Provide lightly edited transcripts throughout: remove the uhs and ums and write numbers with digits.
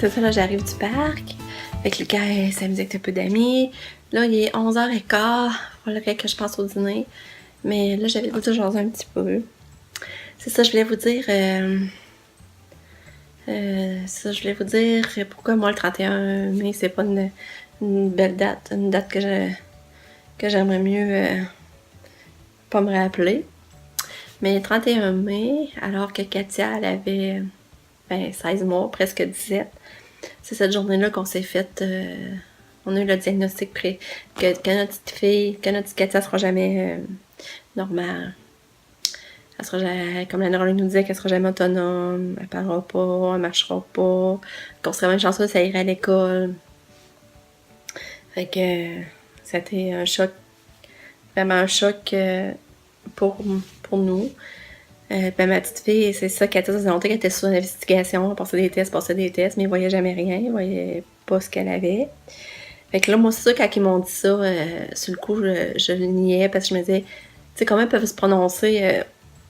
C'est ça, là, j'arrive du parc. Fait que le gars s'amuse avec un peu d'amis. Là, il est 11h15. Il faudrait que je pense au dîner. Mais là, j'avais le goût de jaser un petit peu. C'est ça, je voulais vous dire... je voulais vous dire pourquoi moi, le 31 mai, c'est pas une belle date. Une date que j'aimerais mieux pas me rappeler. Mais le 31 mai, alors que Katia, elle avait 16 mois, presque 17, c'est cette journée-là qu'on s'est fait... on a eu le diagnostic que notre petite fille, que notre petite Katia sera jamais normale. Elle sera jamais, comme la neurologue nous disait, qu'elle sera jamais autonome, elle parlera pas, elle marchera pas, qu'on serait même chanceux, ça irait à l'école. Fait que c'était un choc, vraiment un choc pour nous. Ben, ma petite fille, c'est ça, Katia, ça faisait longtemps qu'elle était sur l'investigation, elle passait des tests, mais elle voyait jamais rien, elle voyait pas ce qu'elle avait. Fait que là, moi, c'est sûr, quand ils m'ont dit ça, sur le coup, je le niais, parce que je me disais, tu sais, comment ils peuvent se prononcer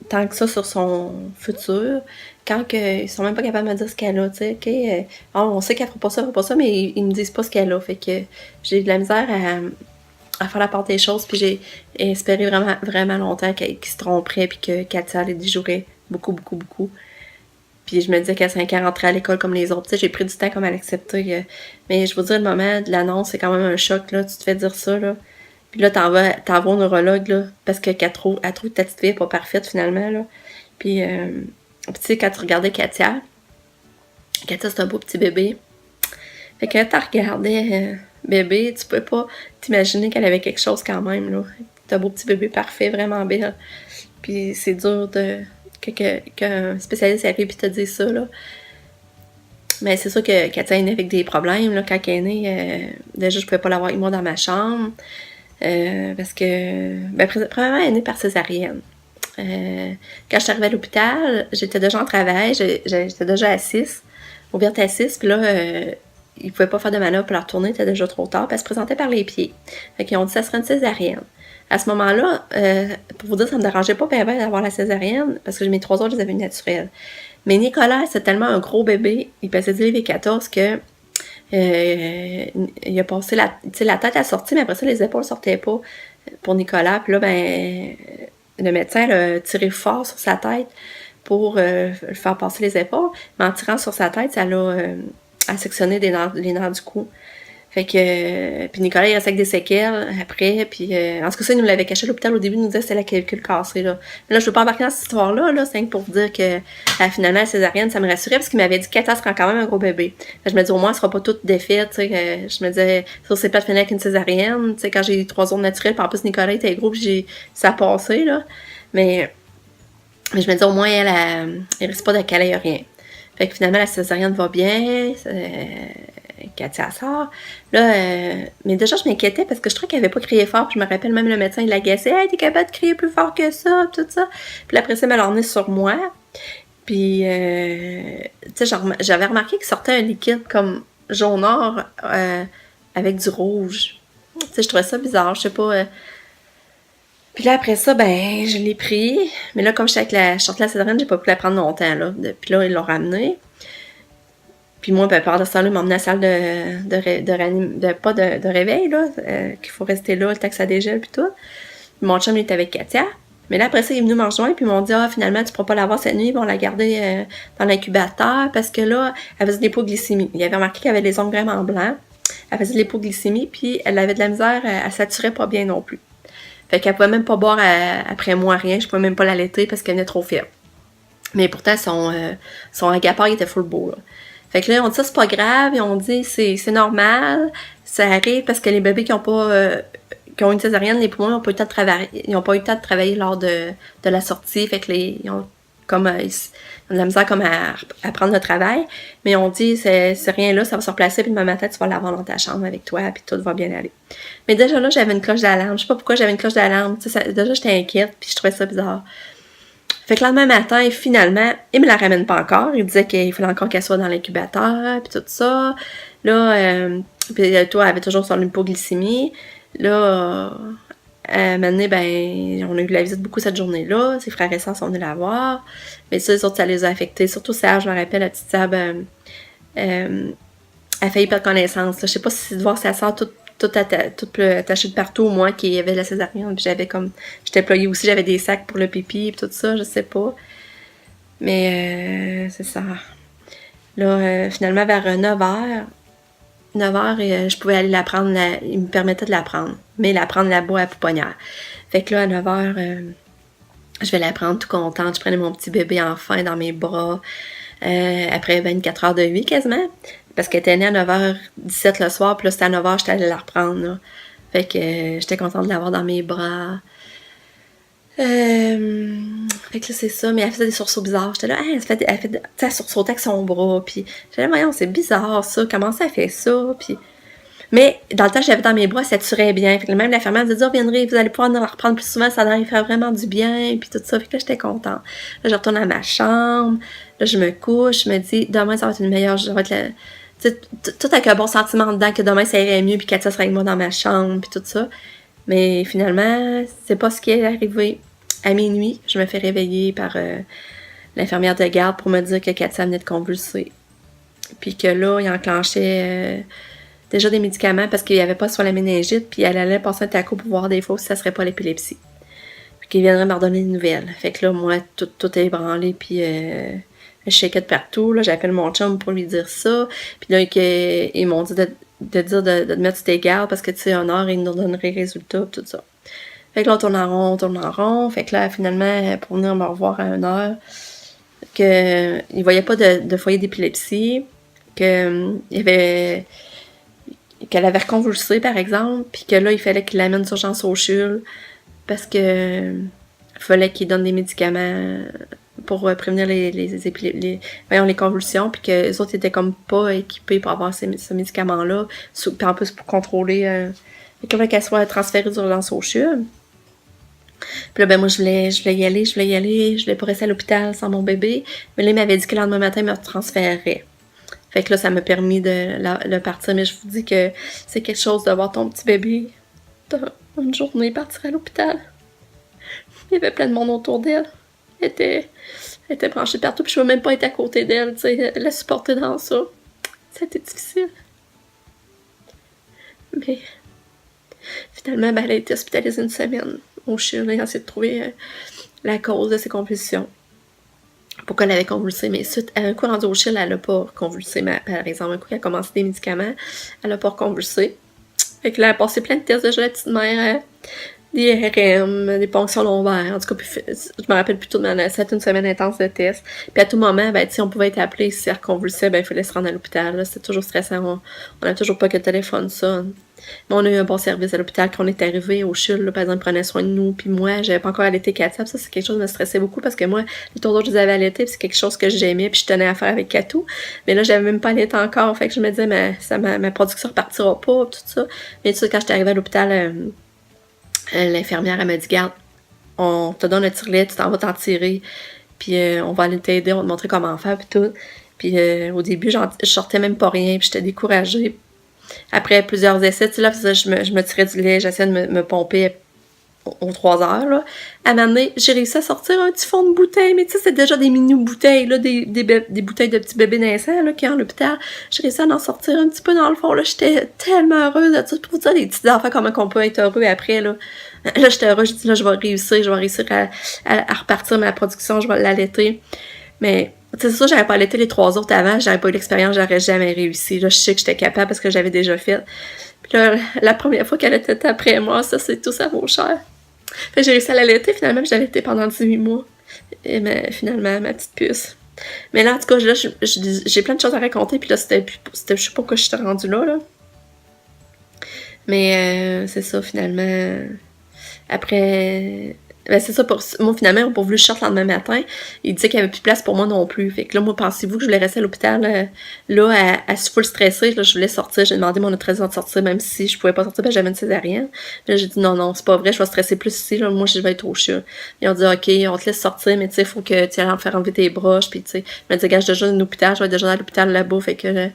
tant que ça sur son futur, quand ils sont même pas capables de me dire ce qu'elle a, tu sais, ok, on sait qu'elle fera pas ça, mais ils me disent pas ce qu'elle a. Fait que j'ai eu de la misère à faire la part des choses, puis j'ai espéré vraiment, vraiment longtemps qu'ils se tromperaient, puis que Katia allait déjouer beaucoup. Puis je me disais qu'à 5 ans, rentrer à l'école comme les autres. Tu sais, j'ai pris du temps comme à l'accepter. Mais je vous dire, le moment de l'annonce, c'est quand même un choc, là. Tu te fais dire ça, là. Puis là, t'en vas au neurologue, là, parce qu'elle trouve que ta petite fille est pas parfaite, finalement, là. Puis tu sais, quand tu regardais Katia, c'est un beau petit bébé. Fait que quand tu regardais bébé, tu peux pas t'imaginer qu'elle avait quelque chose quand même, là. C'est un beau petit bébé parfait, vraiment belle. Puis c'est dur qu'un spécialiste arrive et te dise ça, là. Mais c'est sûr que Katia est née avec des problèmes, là. Quand elle est née, déjà, je pouvais pas l'avoir avec moi dans ma chambre. Parce que, premièrement, elle est née par césarienne. Quand je suis arrivée à l'hôpital, j'étais déjà en travail, j'étais déjà à 6, ouverte à 6, puis là, ils pouvaient pas faire de manœuvre pour la retourner, c'était déjà trop tard, puis elle se présentait par les pieds. Fait qu'ils ont dit que ça serait une césarienne. À ce moment-là, pour vous dire, ça me dérangeait pas bien d'avoir la césarienne, parce que mes 3 autres, je les avais naturelles. Mais Nicolas, c'est tellement un gros bébé, il pesait 10 livres et 14 que il a passé la tête à sortir, mais après ça, les épaules sortaient pas pour Nicolas. Puis là, le médecin a tiré fort sur sa tête pour faire passer les épaules. Mais en tirant sur sa tête, ça l'a sectionné les nerfs du cou. Fait que, puis Nicolas, il restait avec des séquelles après, puis en tout cas, ça, il nous l'avait caché à l'hôpital. Au début, il nous disait que c'était la clavicule cassée, là. Mais là, je veux pas embarquer dans cette histoire-là, là, c'est pour vous dire que, finalement, la césarienne, ça me rassurait, parce qu'il m'avait dit qu'elle sera quand même un gros bébé. Fait que je me dis, au moins, elle sera pas toute défaite, tu sais, je me disais, ça, c'est pas de finir avec une césarienne, tu sais, quand j'ai eu 3 autres naturelles, puis en plus, Nicolas était gros, puis ça a passé, là. Mais je me dis, au moins, elle risque pas qu'elle ait rien. Fait que finalement, la césarienne va bien, Katia sort. Là, mais déjà, je m'inquiétais parce que je trouvais qu'elle avait pas crié fort. Puis je me rappelle même le médecin, il l'agaçait. Hey, t'es capable de crier plus fort que ça, tout ça. Puis après ça, elle m'a emmené sur moi. Puis, tu sais, j'avais remarqué qu'il sortait un liquide comme jaune-or avec du rouge. Tu sais, je trouvais ça bizarre, je sais pas. Puis là, après ça, je l'ai pris. Mais là, comme je sortais la césarienne, j'ai pas pu la prendre longtemps, là. Puis là, ils l'ont ramenée. Puis moi, par de ça, là, ils m'ont emmené à la salle de réveil, là, qu'il faut rester là, le temps que ça dégèle, puis tout. Mon chum, il était avec Katia. Mais là, après ça, il est venu me rejoindre, puis ils m'ont dit, finalement, tu pourras pas l'avoir cette nuit, ils vont la garder dans l'incubateur, parce que là, elle faisait de l'hypoglycémie. Il avait remarqué qu'elle avait les ongles vraiment blancs. Elle faisait de l'hypoglycémie, puis elle avait de la misère, elle saturait pas bien non plus. Fait qu'elle pouvait même pas boire après moi rien, je pouvais même pas l'allaiter parce qu'elle venait trop faible. Mais pourtant, son agapar, il était full beau, là. Fait que là, on dit ça, c'est pas grave, et on dit c'est normal, ça arrive parce que les bébés qui ont une césarienne, les poumons, ils n'ont pas eu le temps de travailler. Ils n'ont pas eu le temps de travailler lors de la sortie. Fait que ils ont de la misère comme à prendre le travail. Mais on dit c'est rien là, ça va se replacer, puis demain matin, tu vas l'avoir dans ta chambre avec toi, puis tout va bien aller. Mais déjà là, j'avais une cloche d'alarme. Je sais pas pourquoi j'avais une cloche d'alarme. Déjà, j'étais inquiète, puis je trouvais ça bizarre. Fait que le lendemain matin, finalement, il me la ramène pas encore. Il disait qu'il fallait encore qu'elle soit dans l'incubateur, puis tout ça. Là, puis toi, elle avait toujours son hypoglycémie. Là, à un moment donné, on a eu de la visite beaucoup cette journée-là. Ses frères et sœurs sont venus la voir. Mais ça, les autres, ça les a affectés. Surtout Serge, je me rappelle, la petite Sab, elle a failli perdre connaissance. Là. Je sais pas si de voir sa soeur toute attachée de partout, moi qui avait la césarienne, puis j'avais comme, j'étais pliée aussi, j'avais des sacs pour le pipi, et tout ça, je sais pas. Mais c'est ça. Là, finalement, vers 9h, et je pouvais aller la prendre, il me permettait de la prendre, mais la prendre là-bas à Pouponnière. Fait que là, à 9h, je vais la prendre tout contente, je prenais mon petit bébé enfin dans mes bras, après 24 heures de vie quasiment, parce qu'elle était née à 9h17 le soir, puis là, c'était à 9h, j'étais allée la reprendre, là. Fait que j'étais contente de l'avoir dans mes bras. Fait que là, c'est ça, mais elle faisait des sursauts bizarres. J'étais là, elle sursautait avec son bras, puis j'étais là, voyons, c'est bizarre ça, comment ça fait ça, puis... Mais dans le temps que j'avais dans mes bras, ça tuerait bien. Fait que même l'infirmière me disait, oh, viendrez, vous allez pouvoir nous la reprendre plus souvent, ça va faire vraiment du bien, puis tout ça. Fait que là, j'étais contente. Là, je retourne à ma chambre, là, je me couche, je me dis, demain, ça va être une meilleure, ça va être la... tout avec un bon sentiment dedans, que demain, ça irait mieux, puis Katia serait avec moi dans ma chambre, puis tout ça. Mais finalement, c'est pas ce qui est arrivé. À minuit, je me fais réveiller par l'infirmière de garde pour me dire que Katia venait de convulser. Puis que là, il enclenchait déjà des médicaments parce qu'il n'y avait pas sur la méningite, puis elle allait passer un taco pour voir des fois si ça serait pas l'épilepsie. Puis qu'il viendrait me redonner des nouvelles. Fait que là, moi, tout est ébranlé, puis je shakais de partout. Là, j'appelle mon chum pour lui dire ça. Puis là, ils m'ont dit de dire de mettre sur tes gardes parce que, tu sais, en heure, ils nous donneraient les résultats, tout ça. Fait que là, on tourne en rond. Fait que là, finalement, pour venir me revoir à 1h, qu'il voyait pas de foyer d'épilepsie, qu'elle avait reconvulsé, par exemple, puis que là, il fallait qu'il l'amène d'urgence au CHUL parce que fallait qu'il donne des médicaments pour prévenir les convulsions, puis que les autres étaient comme pas équipés pour avoir ce médicament-là, puis en plus pour contrôler, il fallait qu'elle soit transférée d'urgence au CHUL. Puis là, ben moi, je voulais y aller, je voulais pas rester à l'hôpital sans mon bébé, mais là, il m'avait dit que le lendemain matin, il me transférerait. Fait que là, ça m'a permis de partir, mais je vous dis que c'est quelque chose de voir ton petit bébé une journée partir à l'hôpital. Il y avait plein de monde autour d'elle. Elle était branchée partout, puis je ne veux même pas être à côté d'elle, tu sais, la supporter dans ça. C'était difficile. Mais finalement, ben, elle a été hospitalisée une semaine au CHUL, et a essayé de trouver la cause de ses convulsions. Pourquoi elle avait convulsé, mais suite à un coup rendu au CHUL, elle n'a pas convulsé. Par exemple, un coup elle a commencé des médicaments, elle n'a pas convulsé. Fait que là, elle a passé plein de tests déjà, la petite mère, des IRM, des ponctions lombaires. En tout cas, puis, je me rappelle plutôt de c'était une semaine intense de tests. Puis à tout moment, ben, on pouvait être appelé si elle reconvulsait, ben, il fallait se rendre à l'hôpital. C'était toujours stressant. On n'a toujours pas que le téléphone sonne. Mais on a eu un bon service à l'hôpital quand on est arrivé au CHUL, là, par exemple, ils prenaient soin de nous. Puis moi, j'avais pas encore allaité Katia. Ça, c'est quelque chose qui me stressait beaucoup parce que moi, les tours d'autres, je les avais allaités, puis c'est quelque chose que j'aimais, puis je tenais à faire avec Katou. Mais là, j'avais même pas allaité encore. Fait que je me disais, ma production repartira pas, tout ça. Mais tu sais, quand j'étais arrivée à l'hôpital, l'infirmière, elle m'a dit, garde, on te donne un tire-lait, tu t'en vas t'en tirer, puis on va aller t'aider, on va te montrer comment faire, puis tout. Puis au début, je sortais même pas rien, puis j'étais découragée. Après plusieurs essais, tu sais, là, je me tirais du lait, j'essayais de me pomper aux 3 heures, là. À un moment donné, j'ai réussi à sortir un petit fond de bouteille, mais tu sais, c'est déjà des mini-bouteilles, là, des bouteilles de petits bébés naissants, là, qui sont à l'hôpital. J'ai réussi à en sortir un petit peu dans le fond, là. J'étais tellement heureuse de ça. Pour ça, les petits enfants, comment qu'on peut être heureux après, là. Là, j'étais heureuse, je dis, là, je vais réussir à repartir ma production, je vais l'allaiter. Mais, c'est ça, j'avais pas allaité les 3 autres avant, j'avais pas eu l'expérience, j'aurais jamais réussi. Là, je sais que j'étais capable parce que j'avais déjà fait. Puis là, la première fois qu'elle était après moi, ça vaut cher. Fait que j'ai réussi à l'allaiter, finalement, puis j'ai allaité pendant 18 mois. Et finalement, ma petite puce. Mais là, en tout cas, là, j'ai plein de choses à raconter, puis là, je sais pas pourquoi je suis rendue là. Mais c'est ça, finalement. Après... Ben c'est ça, moi finalement, on n'a pas voulu que je sorte le lendemain matin. Il disait qu'il n'y avait plus de place pour moi non plus. Fait que là, moi, pensez-vous que je voulais rester à l'hôpital là, à full stressée, là, je voulais sortir. J'ai demandé mon autorisation de sortir, même si je pouvais pas sortir, parce que j'avais une césarienne. Puis là, j'ai dit non, c'est pas vrai, je vais stresser plus ici, là, moi, je vais être au CHUL. Ils ont dit, OK, on te laisse sortir, mais tu sais, il faut que tu ailles en faire enlever tes broches, puis tu sais, je me dis, gage, déjà un hôpital, je vais être déjà dans l'hôpital là-bas, fait que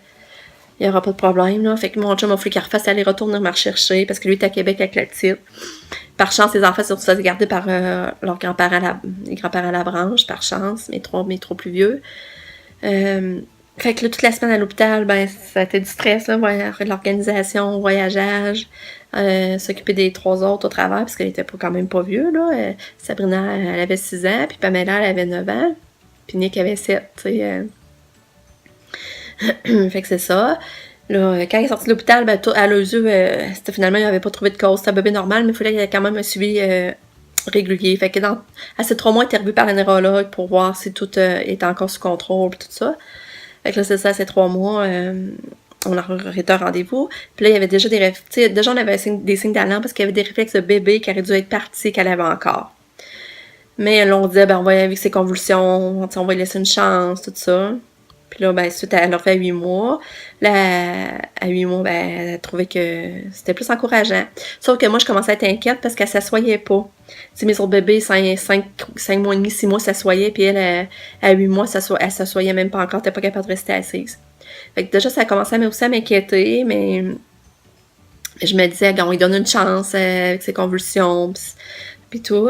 il n'y aura pas de problème, là. Fait que mon chum m'a fallu qu'il refasse aller-retour venir me rechercher, parce que lui, il est à Québec avec la petite. Par chance, les enfants se sont gardés par leurs grands-parents les grands-parents à la branche, par chance, mes trois plus vieux. Fait que là, toute la semaine à l'hôpital, ben, ça a été du stress, là, l'organisation, voyageage, s'occuper des 3 autres au travers, parce qu'elle était quand même pas vieux, là. Sabrina, elle avait 6 ans, puis Pamela, elle avait 9 ans, puis Nick avait 7, tu sais. Fait que c'est ça. Là, quand elle est sortie de l'hôpital, ben, à leurs yeux, c'était finalement, il n'y avait pas trouvé de cause. C'était un bébé normal, mais il fallait qu'il y ait quand même un suivi régulier. Fait que à ces 3 mois, elle était revue par la neurologue pour voir si tout était encore sous contrôle, pis tout ça. Fait que là, c'est ça, ces 3 mois, on a arrêté un rendez-vous. Puis là, il y avait déjà déjà, on avait des signes d'alarme parce qu'il y avait des réflexes de bébé qui auraient dû être partis, qu'elle avait encore. Mais là, on disait, ben, on va y aller avec ses convulsions, on va lui laisser une chance, tout ça. Puis là, ben, suite, elle leur fait 8 mois. Là, à 8 mois, ben, elle a trouvé que c'était plus encourageant. Sauf que moi, je commençais à être inquiète parce qu'elle s'assoyait pas. Tu sais, mes autres bébés, 5 mois et demi, 6 mois, s'assoyaient, puis elle, à 8 mois, elle s'assoyait même pas encore, elle était pas capable de rester assise. Fait que déjà, ça a commencé aussi à m'inquiéter, mais je me disais, on lui donne une chance avec ses convulsions, puis tout.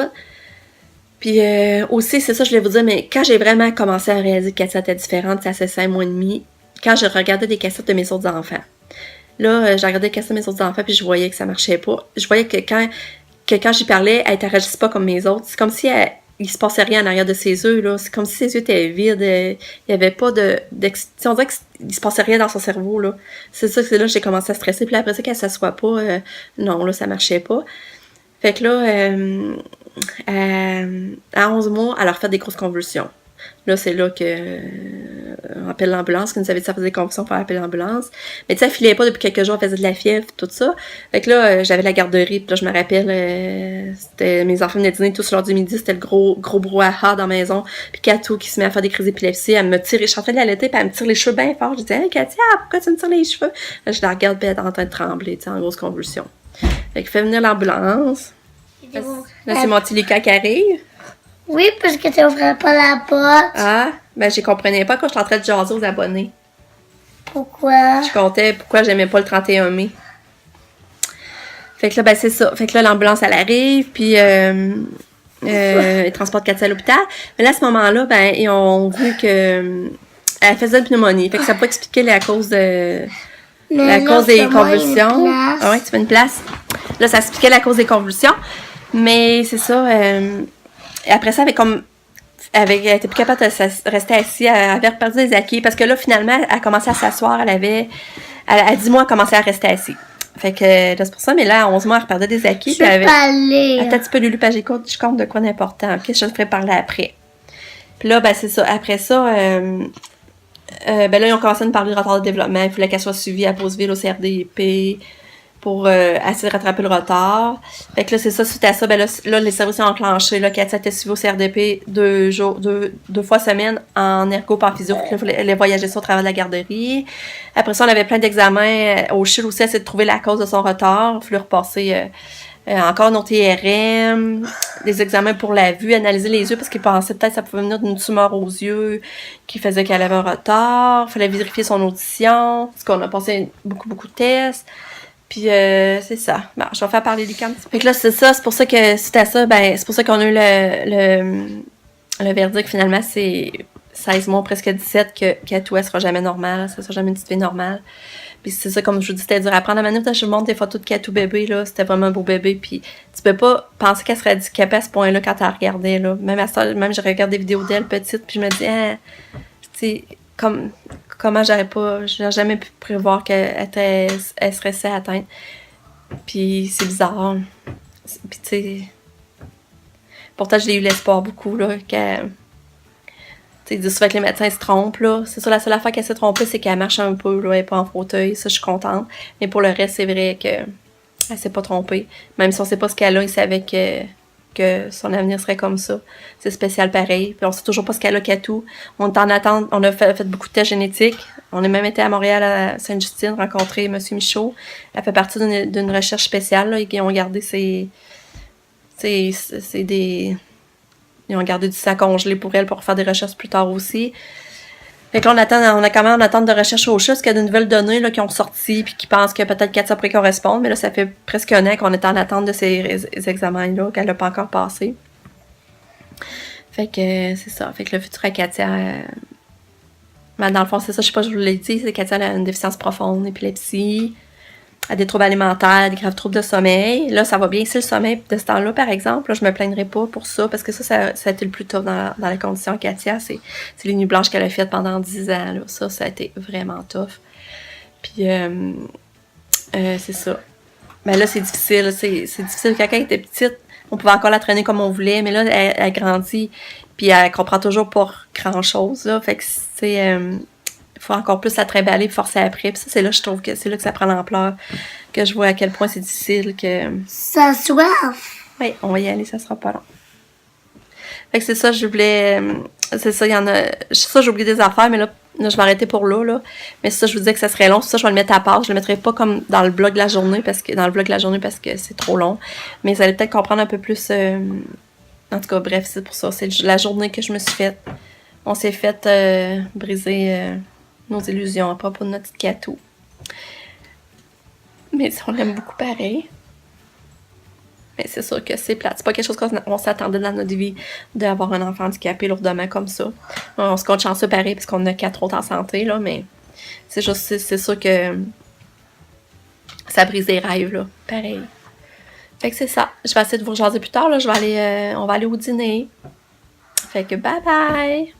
Puis aussi, c'est ça, je voulais vous dire, mais quand j'ai vraiment commencé à réaliser que Katia était différente, ça fait 5 mois et demi, quand je regardais des cassettes de mes autres enfants. Là, j'ai regardé les cassettes de mes autres enfants, puis je voyais que ça marchait pas. Je voyais que quand j'y parlais, elle n'interagissait pas comme mes autres. C'est comme si il se passait rien en arrière de ses yeux, là. C'est comme si ses yeux étaient vides. Il y avait pas on dirait qu'il se passait rien dans son cerveau, là. C'est ça, c'est là que j'ai commencé à stresser. Puis là, après ça, qu'elle s'assoit pas, non, là, ça marchait pas. Fait que là, à 11 mois, elle a refait des grosses convulsions. Là, c'est là que on appelle l'ambulance, qui nous avait dit que ça faisait des convulsions pour appeler l'ambulance. Mais tu sais, elle filait pas depuis quelques jours, elle faisait de la fièvre, tout ça. Fait que là, j'avais la garderie, puis là, je me rappelle, c'était mes enfants venaient dîner tous l'heure du midi, c'était le gros brouhaha dans la maison. Puis Katou qui se met à faire des crises d'épilepsie, elle me tire, je suis en train de l'allaiter, puis elle me tire les cheveux bien fort. Je dis, hey Katia, pourquoi tu me tires les cheveux? Là, je la regarde, puis elle est en train de trembler, tu sais, en grosse convulsion. Fait que fait venir l'ambulance. Là, c'est mon petit Lucas qui arrive. Oui, parce que tu ouvrais pas la porte. Ah, ben je comprenais pas quand je suis en train de jaser aux abonnés. Pourquoi? Je comptais pourquoi j'aimais pas le 31 mai. Fait que là, ben c'est ça. Fait que là, l'ambulance, elle arrive, puis ils transportent Katia à l'hôpital. Mais là, à ce moment-là, ben, ils ont vu que elle faisait une pneumonie. Fait que ça peut expliquer la cause des convulsions. Ah ouais, tu fais une place. Là, ça expliquait la cause des convulsions. Mais c'est ça. Après ça, elle était plus capable de rester assise, elle avait perdu des acquis, parce que là, finalement, elle a commencé à s'asseoir, à 10 mois, elle a commencé à rester assise. Fait que là, c'est pour ça, mais là, à 11 mois, elle reperdait des acquis. Je peux pas aller. Attends un petit peu, Lulu, je compte de quoi d'important, ok? Je te ferai parler après. Puis là, ben, c'est ça. Après ça, ben là, ils ont commencé à nous parler de retard de développement. Il fallait qu'elle soit suivie à Beauceville, au CRDP, pour essayer de rattraper le retard. Fait que là, c'est ça, suite à ça, ben là les services ont enclenché, là, Katia était suivie au CRDP 2 fois semaine en ergo par physio. Fait que là, elle voyageait ça au travers de la garderie. Après ça, on avait plein d'examens au CHUL aussi, essayer de trouver la cause de son retard. Il fallait repasser encore nos TRM, des examens pour la vue, analyser les yeux parce qu'ils pensaient peut-être que ça pouvait venir d'une tumeur aux yeux qui faisait qu'elle avait un retard. Il fallait vérifier son audition, parce qu'on a passé beaucoup de tests. Puis c'est ça. Bon, je vais faire parler Lucas un petit peu. Fait que là, c'est ça. C'est pour ça que suite à ça, ben, c'est pour ça qu'on a eu le verdict finalement, c'est 16 mois, presque 17, que Katou, elle sera jamais normale. Ça sera jamais une petite fille normale. Puis c'est ça, comme je vous dis, c'était dur à prendre. À la je vous montre des photos de Katou bébé, là. C'était vraiment un beau bébé. Puis tu peux pas penser qu'elle serait handicapée à ce point-là quand tu la regardais, là. Même à ça, j'ai regardé des vidéos d'elle petite, puis je me dis, tu sais, comment j'aurais jamais pu prévoir qu'elle serait si atteinte. Puis c'est bizarre. Puis tu sais, pourtant je l'ai eu l'espoir beaucoup, là, qu'elle... Tu sais, ils disent souvent que les médecins se trompent, là. C'est ça, la seule affaire qu'elle s'est trompée, c'est qu'elle marche un peu, là, elle est pas en fauteuil, ça, je suis contente. Mais pour le reste, c'est vrai qu'elle s'est pas trompée. Même si on sait pas ce qu'elle a, ils savaient que son avenir serait comme ça. C'est spécial pareil. Puis on sait toujours pas ce qu'elle a Katou. On est en attente. On a fait beaucoup de tests génétiques. On a même été à Montréal, à Sainte-Justine, rencontrer M. Michaud. Elle fait partie d'une recherche spéciale, là. Ils ont gardé ils ont gardé du sang congelé pour elle pour faire des recherches plus tard aussi. Fait que là, on a quand même en attente de recherche au chat, parce qu'il y a de nouvelles données là, qui ont sorti puis qui pensent que peut-être Katia pourrait correspondre, mais là, ça fait presque un an qu'on est en attente de ces examens-là, qu'elle n'a pas encore passé. Fait que c'est ça. Fait que le futur à Katia, Mais dans le fond, c'est ça, je sais pas, je vous l'ai dit, c'est qu'elle a une déficience profonde, une épilepsie, elle a des troubles alimentaires, des graves troubles de sommeil. Là, ça va bien, c'est le sommeil de ce temps-là, par exemple. Là, je me plaindrai pas pour ça, parce que ça a été le plus tough dans la condition Katia. C'est les nuits blanches qu'elle a faites pendant 10 ans. Là. Ça a été vraiment tough. Puis, c'est ça. Mais là, c'est difficile. C'est difficile. Quand elle était petite, on pouvait encore la traîner comme on voulait, mais là, elle grandit, puis elle comprend toujours pas grand-chose. Là. Fait que c'est... il faut encore plus la trimballer, forcer après. Puis ça, c'est là, je trouve que c'est là que ça prend l'ampleur, que je vois à quel point c'est difficile, que... Ça soif. Oui, on va y aller, ça sera pas long. Fait que c'est ça, je voulais... c'est ça, il y en a... Ça, j'ai oublié des affaires, mais là je vais arrêter pour là. Mais ça, je vous disais que ça serait long. C'est ça, je vais le mettre à part. Je le mettrai pas comme dans le vlog de la journée, parce que c'est trop long. Mais vous allez peut-être comprendre un peu plus... En tout cas, bref, c'est pour ça. C'est la journée que je me suis faite. On s'est fait briser... nos illusions à propos de notre petite Catou. Mais on l'aime beaucoup pareil. Mais c'est sûr que c'est plate. C'est pas quelque chose qu'on s'attendait dans notre vie d'avoir un enfant handicapé lourdement comme ça. On se compte chanceux pareil parce qu'on a 4 autres en santé, là, mais c'est juste, c'est sûr que ça brise des rêves, là. Pareil. Fait que c'est ça. Je vais essayer de vous rejaser plus tard, là. On va aller au dîner. Fait que bye bye!